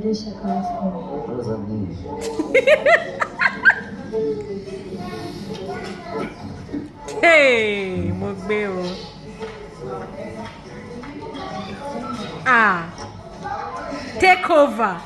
What does that mean? Hey, Mogbeo. Take over.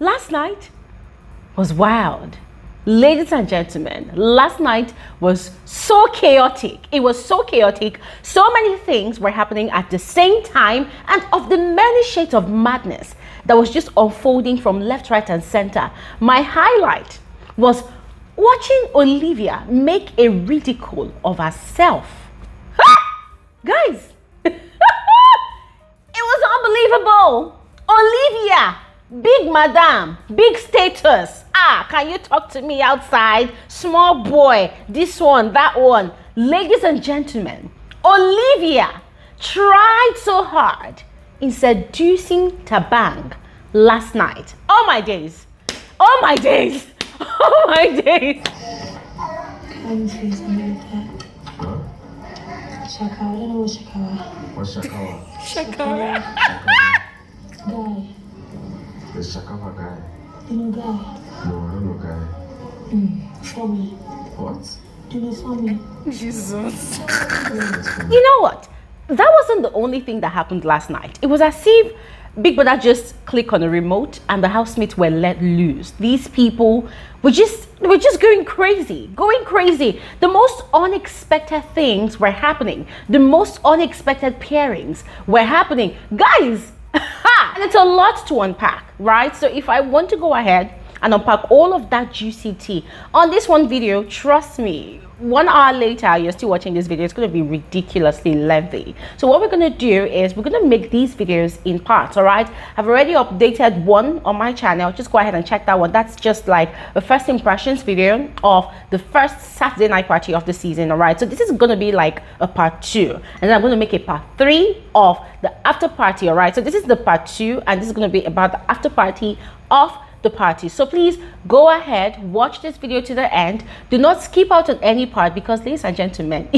Last night was wild. Ladies and gentlemen, last night was so chaotic. It was so chaotic. So many things were happening at the same time, and of the many shades of madness that was just unfolding from left, right, and center. My highlight was watching Olivia make a ridicule of herself. Guys, it was unbelievable. Olivia, big madam, big status. Can you talk to me outside? Small boy, this one, that one. Ladies and gentlemen, Olivia tried so hard in seducing Thabang last night. Oh my days. Oh my days. Oh my days. Can you say something like that? Shakawa, I don't know what Shakawa. What's Shakawa? Shakara. Guy. The Shakawa guy. You know guy? No, I don't know guy. For me. What? Do you know for me? Jesus. You know what? That wasn't the only thing that happened last night. It was as if Big Brother just clicked on a remote and the housemates were let loose. These people were just going crazy. The most unexpected things were happening. The most unexpected pairings were happening. Guys, and it's a lot to unpack, right? So if I want to go ahead and unpack all of that juicy tea on this one video, trust me, 1 hour later you're still watching this video, it's going to be ridiculously lengthy. So what we're going to do is we're going to make these videos in parts. All right, I've already updated one on my channel. Just go ahead and check that one. That's just like a first impressions video of the first Saturday night party of the season. All right, so this is going to be like a part 2, and then I'm going to make a part 3 of the after party. All right, so this is the part 2, and this is going to be about the after party of the party. So please go ahead, watch this video to the end. Do not skip out on any part, because ladies and gentlemen,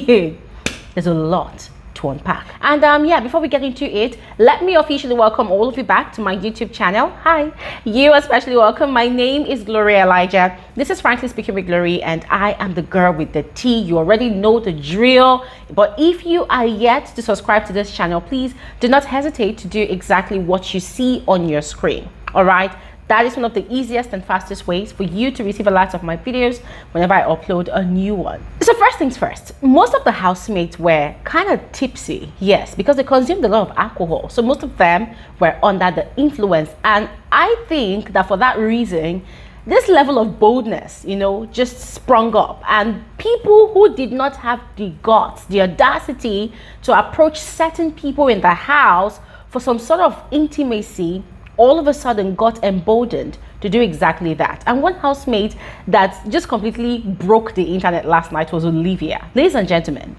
there's a lot to unpack. And yeah, before we get into it, let me officially welcome all of you back to my YouTube channel. Hi, you especially welcome. My name is Gloria Elijah. This is Frankly Speaking with Glory, and I am the girl with the tea. You already know the drill, but if you are yet to subscribe to this channel, please do not hesitate to do exactly what you see on your screen. All right, that is one of the easiest and fastest ways for you to receive alerts of my videos whenever I upload a new one. So first things first, most of the housemates were kind of tipsy, yes, because they consumed a lot of alcohol. So most of them were under the influence. And I think that for that reason, this level of boldness, you know, just sprung up. And people who did not have the guts, the audacity to approach certain people in the house for some sort of intimacy, all of a sudden got emboldened to do exactly that. And one housemate that just completely broke the internet last night was Olivia. Ladies and gentlemen,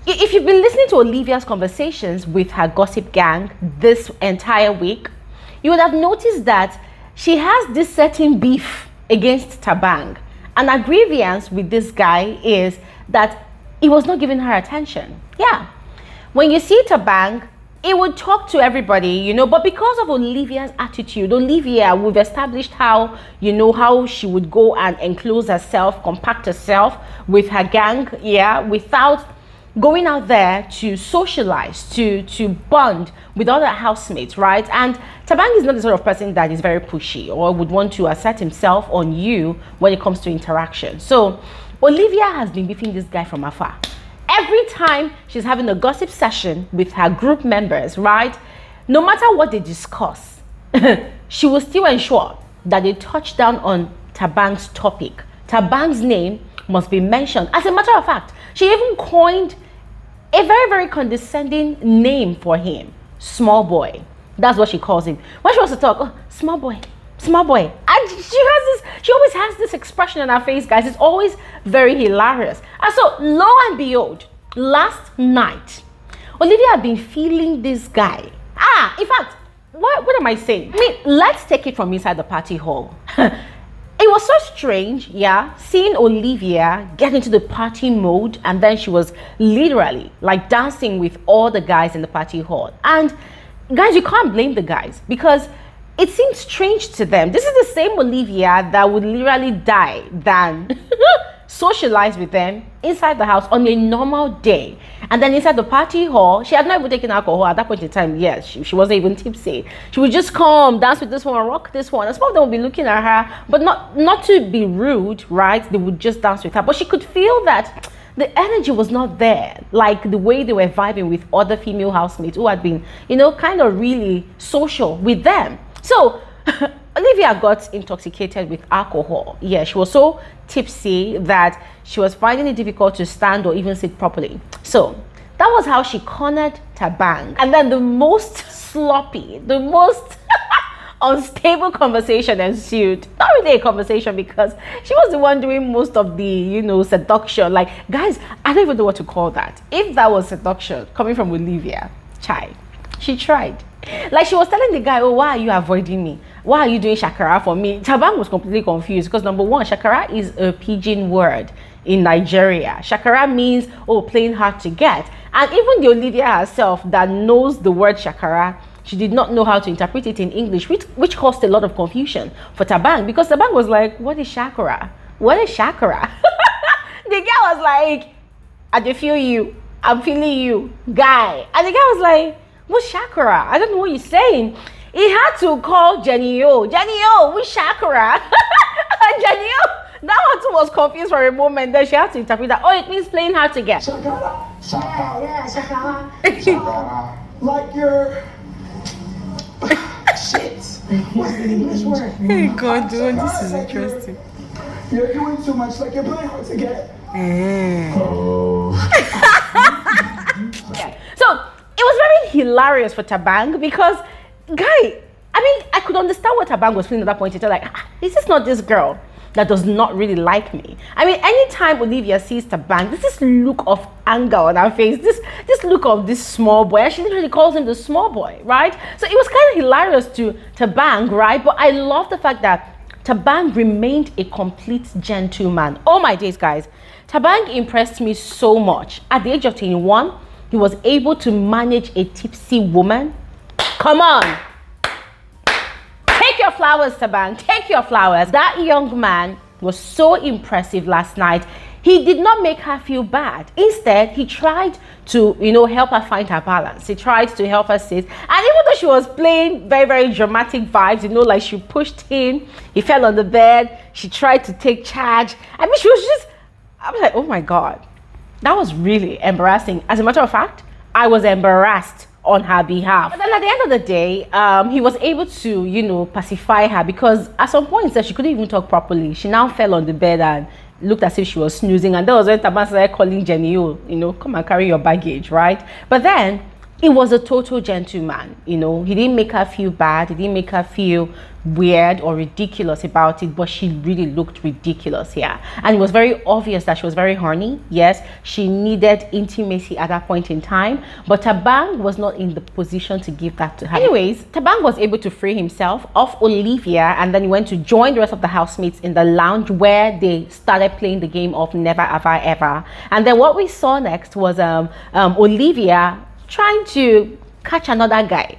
if you've been listening to Olivia's conversations with her gossip gang this entire week, you would have noticed that she has this certain beef against Thabang. And her grievance with this guy is that he was not giving her attention. Yeah, when you see Thabang, it would talk to everybody, you know, but because of Olivia's attitude, Olivia, we've established how, you know, how she would go and enclose herself, compact herself with her gang, yeah, without going out there to socialize, to bond with other housemates, right? And Thabang is not the sort of person that is very pushy or would want to assert himself on you when it comes to interaction. So Olivia has been beefing this guy from afar. Every time she's having a gossip session with her group members, right, no matter what they discuss, she will still ensure that they touch down on Thabang's topic. Thabang's name must be mentioned. As a matter of fact, she even coined a very, very condescending name for him, small boy. That's what she calls him. When she wants to talk, oh, small boy, small boy. And she always has this expression on her face, guys. It's always very hilarious. And so, lo and behold, last night, Olivia had been feeling this guy. In fact, what am I saying? I mean, let's take it from inside the party hall. It was so strange, yeah, seeing Olivia get into the party mode, and then she was literally like dancing with all the guys in the party hall. And guys, you can't blame the guys because it seemed strange to them. This is the same Olivia that would literally die than socialize with them inside the house on a normal day. And then inside the party hall, she had not even taken alcohol at that point in time. Yes, she wasn't even tipsy. She would just come, dance with this one, rock this one. And some of them would be looking at her, but not to be rude, right? They would just dance with her. But she could feel that the energy was not there, like the way they were vibing with other female housemates who had been, you know, kind of really social with them. So Olivia got intoxicated with alcohol. Yeah, she was so tipsy that she was finding it difficult to stand or even sit properly. So that was how she cornered Thabang. And then the most sloppy, the most unstable conversation ensued. Not really a conversation because she was the one doing most of the, you know, seduction. Like, guys, I don't even know what to call that. If that was seduction coming from Olivia, she tried. Like, she was telling the guy, oh, why are you avoiding me? Why are you doing shakara for me? Thabang was completely confused because, number one, shakara is a pidgin word in Nigeria. Shakara means, oh, playing hard to get. And even the Olivia herself that knows the word shakara, she did not know how to interpret it in English, which caused a lot of confusion for Thabang, because Thabang was like, what is shakara? What is shakara? The guy was like, I feel you. I'm feeling you, guy. And the guy was like, what's shakara? I don't know what you're saying. He had to call Jenny O. Jenny O, what's shakara? Jenny O, that one too was confused for a moment. Then she had to interpret that. Oh, it means playing hard to get. Shakara. Shakara. Yeah, shakara. Shakara. Like your shit. What's the English word? Hey God, dude, this is Like interesting. You're doing too much, like you're playing hard to get. Oh. Yeah. So it was very hilarious for Thabang because, guy, I mean, I could understand what Thabang was feeling at that point. It's like, is this not this girl that does not really like me? I mean, anytime Olivia sees Thabang, this look of anger on her face, this look of this small boy. She literally calls him the small boy, right? So it was kind of hilarious to Thabang, right? But I love the fact that Thabang remained a complete gentleman. Oh my days, guys. Thabang impressed me so much. At the age of 21, he was able to manage a tipsy woman. Come on. Take your flowers, Thabang. Take your flowers. That young man was so impressive last night. He did not make her feel bad. Instead, he tried to, you know, help her find her balance. He tried to help her sit. And even though she was playing very, very dramatic vibes, you know, like she pushed him, he fell on the bed, she tried to take charge. I mean, she was just, I was like, oh my God. That was really embarrassing. As a matter of fact, I was embarrassed on her behalf. But then at the end of the day, he was able to, you know, pacify her because at some point that she couldn't even talk properly. She now fell on the bed and looked as if she was snoozing, and that was when Thabang started calling Jenny O, you know, come and carry your baggage, right? But then it was a total gentleman, you know. He didn't make her feel bad, he didn't make her feel weird or ridiculous about it, but she really looked ridiculous, yeah. And it was very obvious that she was very horny. Yes, she needed intimacy at that point in time, but Thabang was not in the position to give that to her. Anyways, Thabang was able to free himself of Olivia, and then he went to join the rest of the housemates in the lounge where they started playing the game of Never Have I Ever. And then what we saw next was Olivia trying to catch another guy.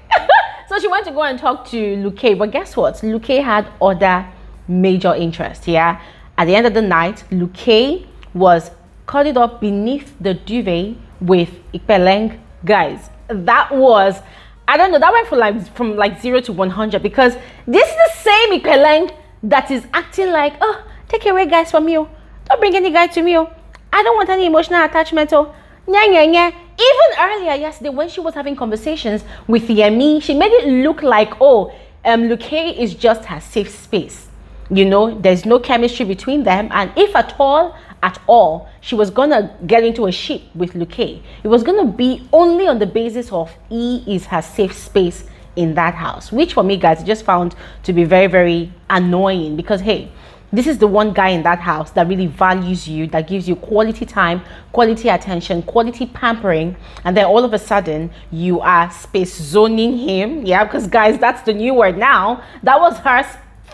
So she went to go and talk to Luke, but guess what? Luke had other major interests, yeah? At the end of the night, Luke was cuddled up beneath the duvet with Ikpeleng. Guys, that was, I don't know, that went from like 0 to 100 because this is the same Ikpeleng that is acting like, oh, take away guys from you. Don't bring any guy to me. Oh. I don't want any emotional attachment. Oh. Nya, nya, nya. Even earlier yesterday when she was having conversations with Yemi, she made it look like, oh, Luke is just her safe space. You know, there's no chemistry between them. And if at all, she was gonna get into a ship with Luke, it was gonna be only on the basis of he is her safe space in that house. Which for me, guys, I just found to be very, very annoying because, hey, this is the one guy in that house that really values you, that gives you quality time, quality attention, quality pampering, and then all of a sudden you are space zoning him. Yeah, because guys, that's the new word now. That was her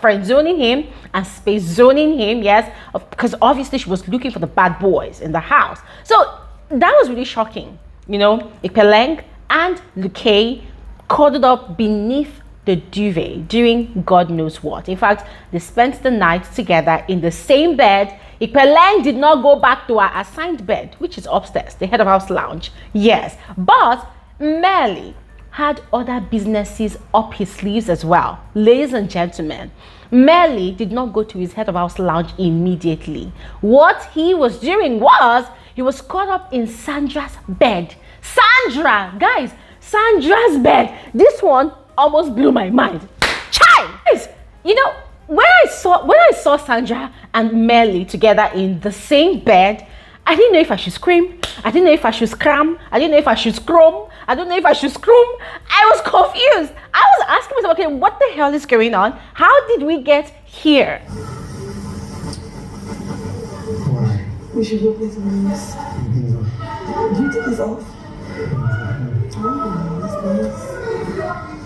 friend zoning him and space zoning him. Yes, because obviously she was looking for the bad boys in the house. So that was really shocking. You know, Ipeleng and Luke cuddled up beneath the duvet doing God knows what. In fact, they spent the night together in the same bed. Ipeleng did not go back to her assigned bed, which is upstairs, the head of house lounge. Yes, but Mmeli had other businesses up his sleeves as well. Ladies and gentlemen, Mmeli did not go to his head of house lounge immediately. What he was doing was he was caught up in Sandra's bed. Sandra, guys, Sandra's bed. This one almost blew my mind. Child, guys, you know, when I saw Sandra and Mmeli together in the same bed, I didn't know if I should scream. I didn't know if I should scram. I didn't know if I should scrum. I don't know if I should scream. I was confused. I was asking myself, okay, what the hell is going on? How did we get here? Why? We should go play some games. Do you take this off? Oh, that's nice.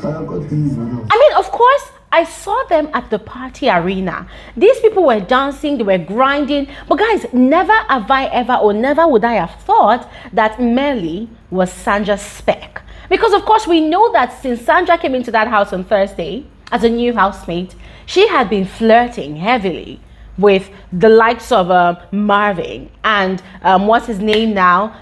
I mean, of course, I saw them at the party arena. These people were dancing, they were grinding. But guys, never have I ever, or never would I have thought that Mmeli was Sandra's spec. Because of course, we know that since Sandra came into that house on Thursday as a new housemate, she had been flirting heavily with the likes of Marvin and what's his name now?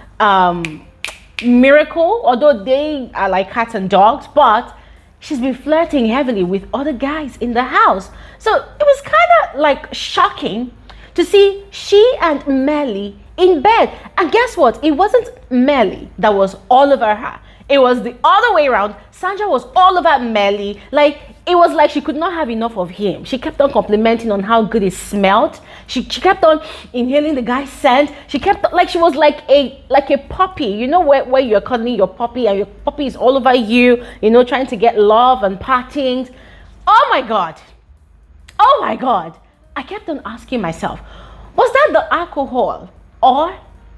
Miracle, although they are like cats and dogs, but she's been flirting heavily with other guys in the house. So it was kind of like shocking to see she and Mmeli in bed. And guess what? It wasn't Mmeli that was all over her. It was the other way around. Sandra was all over Mmeli. Like, it was like she could not have enough of him. She kept on complimenting on how good he smelled. She kept on inhaling the guy's scent. She kept like she was like a puppy. You know where you're cuddling your puppy and your puppy is all over you, you know, trying to get love and pattings. Oh my God. Oh my God. I kept on asking myself, was that the alcohol or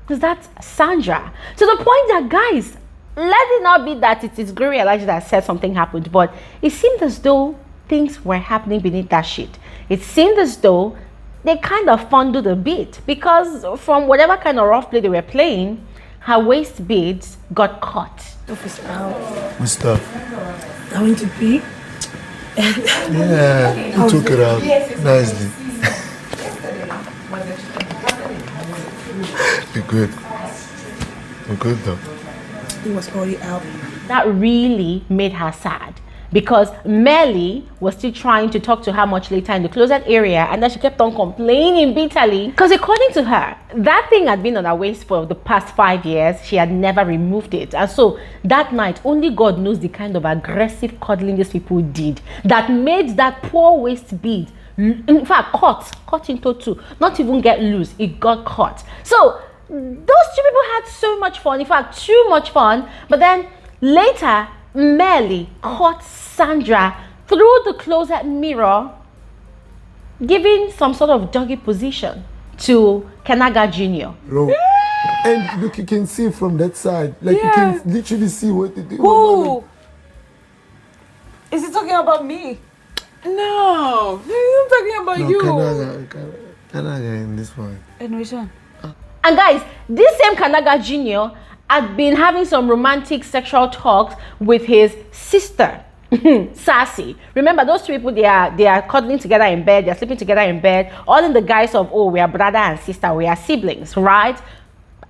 was that Sandra? To the point that, guys, let it not be that it is Gloria Elijah that said something happened, but it seemed as though things were happening beneath that sheet. It seemed as though they kind of fondled a bit, because from whatever kind of rough play they were playing, her waist beads got caught. Office out. What's up? I went to pee. Yeah, you took it out nicely. You're good. You're good though. It was already out. That really made her sad, because Mmeli was still trying to talk to her much later in the closet area, and then she kept on complaining bitterly because, according to her, that thing had been on her waist for the past 5 years. She had never removed it, and so that night, only God knows the kind of aggressive cuddling these people did that made that poor waist bead, in fact, cut into two, not even get loose, it got caught. So those two people had so much fun, in fact, too much fun. But then later, Mmeli caught Sandra through the closet mirror, giving some sort of doggy position to Kanaga Jr. Bro. And look, you can see from that side, like you can literally see what they do. Who? Is he talking about me? No, he's talking about No, you. Kanaga in this one. And which one? And guys, this same Kanaga Jr. had been having some romantic sexual talks with his sister, Sassy. Remember, those two people, they are cuddling together in bed, they're sleeping together in bed, all in the guise of, oh, we are brother and sister, we are siblings, right?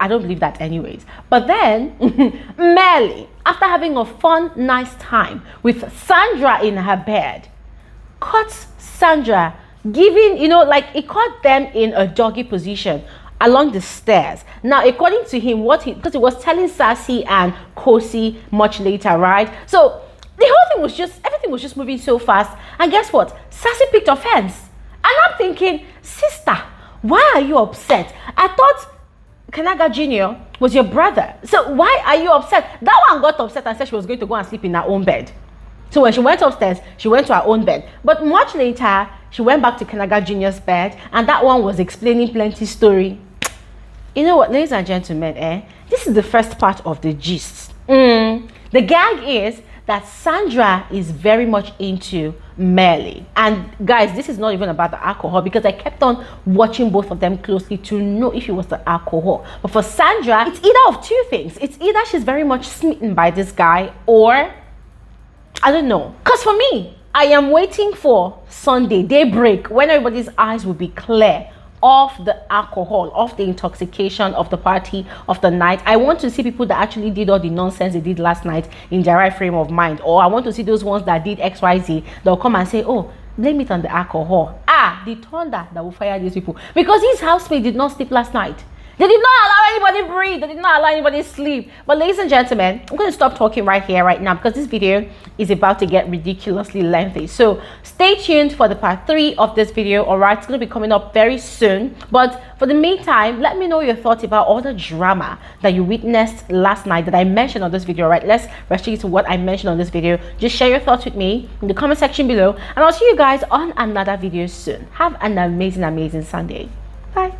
I don't believe that anyways. But then, Mmeli, after having a fun, nice time with Sandra in her bed, caught Sandra giving, you know, like it caught them in a doggy position along the stairs. Now, according to him, because he was telling Sassy and Khosi much later, right? So the whole thing was everything was just moving so fast. And guess what? Sassy picked offense. And I'm thinking, sister, why are you upset? I thought Kanaga Jr. was your brother. So why are you upset? That one got upset and said she was going to go and sleep in her own bed. So when she went upstairs, she went to her own bed. But much later, she went back to Kenaga Junior's bed, and that one was explaining plenty story. You know what, ladies and gentlemen, this is the first part of the gist. The gag is that Sandra is very much into Mmeli. And guys, this is not even about the alcohol, because I kept on watching both of them closely to know if it was the alcohol. But for Sandra, it's either of two things. It's either she's very much smitten by this guy, or I don't know. Because for me, I am waiting for Sunday, daybreak, when everybody's eyes will be clear of the alcohol, of the intoxication, of the party, of the night. I want to see people that actually did all the nonsense they did last night in their right frame of mind. Or I want to see those ones that did XYZ. They'll come and say, oh, blame it on the alcohol. The thunder that will fire these people. Because his housemate did not sleep last night. They did not allow anybody breathe. They did not allow anybody sleep. But ladies and gentlemen, I'm going to stop talking right here, right now, because this video is about to get ridiculously lengthy. So stay tuned for the part 3 of this video. All right, it's going to be coming up very soon. But for the meantime, let me know your thoughts about all the drama that you witnessed last night that I mentioned on this video. All right, let's restrict to what I mentioned on this video. Just share your thoughts with me in the comment section below, and I'll see you guys on another video soon. Have an amazing Sunday. Bye.